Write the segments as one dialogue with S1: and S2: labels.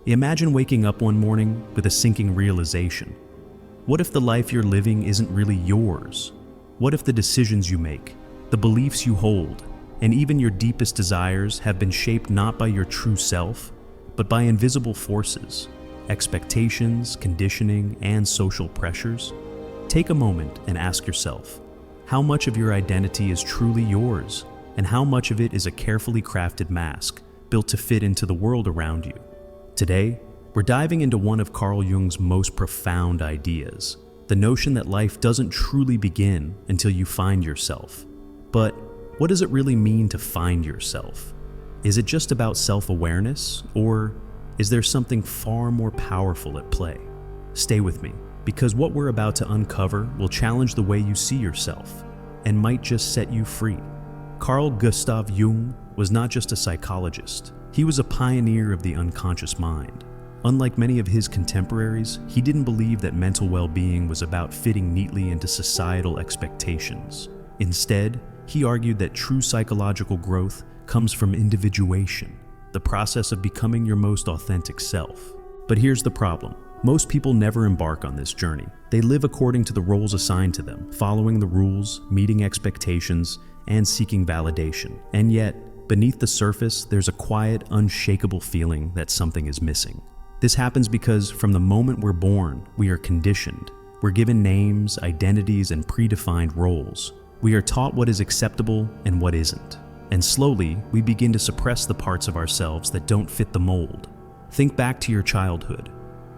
S1: Imagine waking up one morning with a sinking realization. What if the life you're living isn't really yours? What if the decisions you make, the beliefs you hold, and even your deepest desires have been shaped not by your true self, but by invisible forces, expectations, conditioning, and social pressures? Take a moment and ask yourself, how much of your identity is truly yours, and how much of it is a carefully crafted mask built to fit into the world around you? Today, we're diving into one of Carl Jung's most profound ideas, the notion that life doesn't truly begin until you find yourself. But what does it really mean to find yourself? Is it just about self-awareness, or is there something far more powerful at play? Stay with me, because what we're about to uncover will challenge the way you see yourself and might just set you free. Carl Gustav Jung was not just a psychologist. He was a pioneer of the unconscious mind. Unlike many of his contemporaries, he didn't believe that mental well-being was about fitting neatly into societal expectations. Instead, he argued that true psychological growth comes from individuation, the process of becoming your most authentic self. But here's the problem. Most people never embark on this journey. They live according to the roles assigned to them, following the rules, meeting expectations, and seeking validation. And yet, beneath the surface, there's a quiet, unshakable feeling that something is missing. This happens because from the moment we're born, we are conditioned. We're given names, identities, and predefined roles. We are taught what is acceptable and what isn't. And slowly, we begin to suppress the parts of ourselves that don't fit the mold. Think back to your childhood.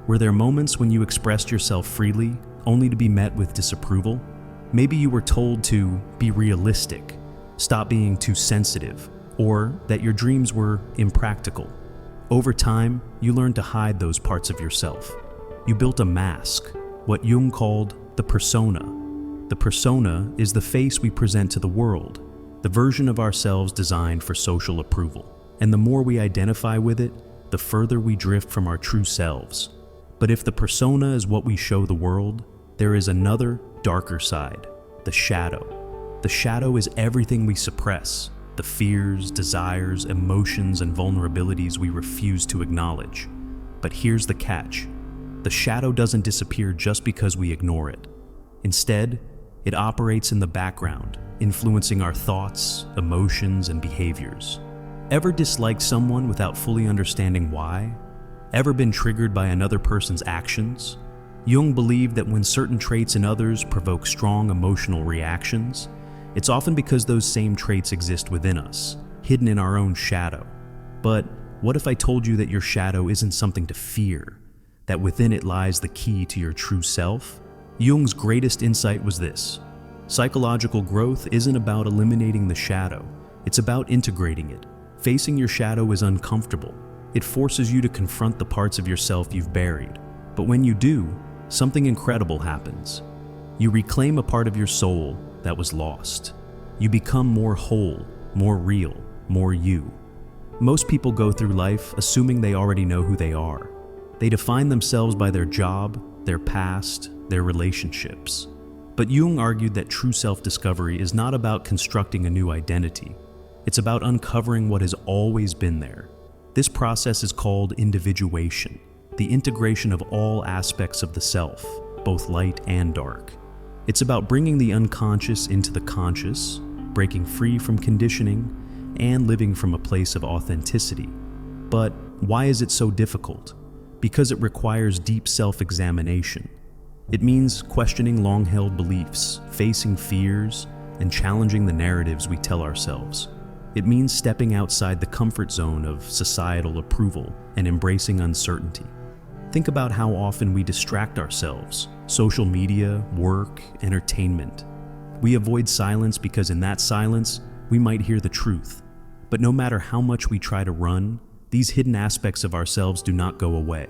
S1: Were there moments when you expressed yourself freely, only to be met with disapproval? Maybe you were told to be realistic, stop being too sensitive, or that your dreams were impractical. Over time, you learned to hide those parts of yourself. You built a mask, what Jung called the persona. The persona is the face we present to the world, the version of ourselves designed for social approval. And the more we identify with it, the further we drift from our true selves. But if the persona is what we show the world, there is another, darker side, the shadow. The shadow is everything we suppress, the fears, desires, emotions, and vulnerabilities we refuse to acknowledge. But here's the catch. The shadow doesn't disappear just because we ignore it. Instead, it operates in the background, influencing our thoughts, emotions, and behaviors. Ever disliked someone without fully understanding why? Ever been triggered by another person's actions? Jung believed that when certain traits in others provoke strong emotional reactions, it's often because those same traits exist within us, hidden in our own shadow. But what if I told you that your shadow isn't something to fear, that within it lies the key to your true self? Jung's greatest insight was this: psychological growth isn't about eliminating the shadow, it's about integrating it. Facing your shadow is uncomfortable. It forces you to confront the parts of yourself you've buried. But when you do, something incredible happens. You reclaim a part of your soul that was lost. You become more whole, more real, more you. Most people go through life assuming they already know who they are. They define themselves by their job, their past, their relationships. But Jung argued that true self-discovery is not about constructing a new identity. It's about uncovering what has always been there. This process is called individuation, the integration of all aspects of the self, both light and dark. It's about bringing the unconscious into the conscious, breaking free from conditioning, and living from a place of authenticity. But why is it so difficult? Because it requires deep self-examination. It means questioning long-held beliefs, facing fears, and challenging the narratives we tell ourselves. It means stepping outside the comfort zone of societal approval and embracing uncertainty. Think about how often we distract ourselves: social media, work, entertainment. We avoid silence because in that silence, we might hear the truth. But no matter how much we try to run, these hidden aspects of ourselves do not go away.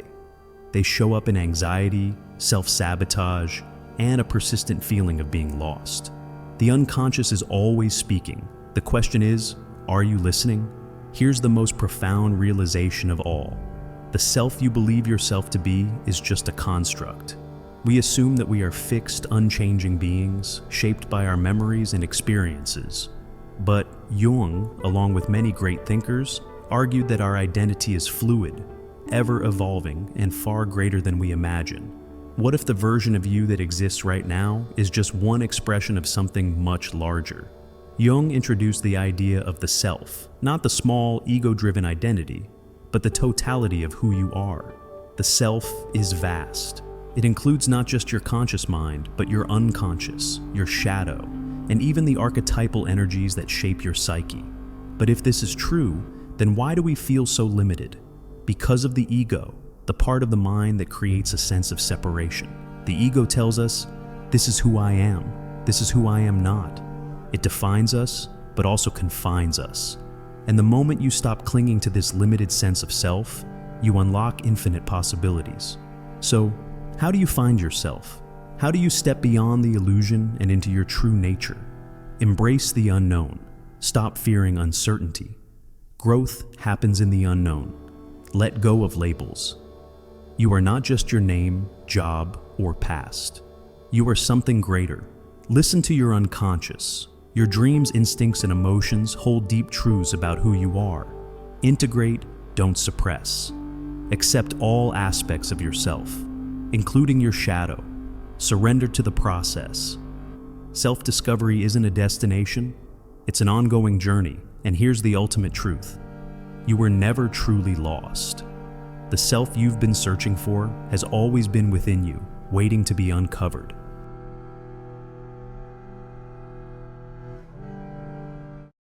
S1: They show up in anxiety, self-sabotage, and a persistent feeling of being lost. The unconscious is always speaking. The question is, are you listening? Here's the most profound realization of all. The self you believe yourself to be is just a construct. We assume that we are fixed, unchanging beings, shaped by our memories and experiences. But Jung, along with many great thinkers, argued that our identity is fluid, ever evolving, and far greater than we imagine. What if the version of you that exists right now is just one expression of something much larger? Jung introduced the idea of the self, not the small, ego-driven identity, but the totality of who you are. The self is vast. It includes not just your conscious mind, but your unconscious, your shadow, and even the archetypal energies that shape your psyche. But if this is true, then why do we feel so limited? Because of the ego, the part of the mind that creates a sense of separation. The ego tells us, this is who I am, this is who I am not. It defines us, but also confines us. And the moment you stop clinging to this limited sense of self, you unlock infinite possibilities. So, how do you find yourself? How do you step beyond the illusion and into your true nature? Embrace the unknown. Stop fearing uncertainty. Growth happens in the unknown. Let go of labels. You are not just your name, job, or past. You are something greater. Listen to your unconscious. Your dreams, instincts, and emotions hold deep truths about who you are. Integrate, don't suppress. Accept all aspects of yourself, including your shadow. Surrender to the process. Self-discovery isn't a destination, it's an ongoing journey, and here's the ultimate truth. You were never truly lost. The self you've been searching for has always been within you, waiting to be uncovered.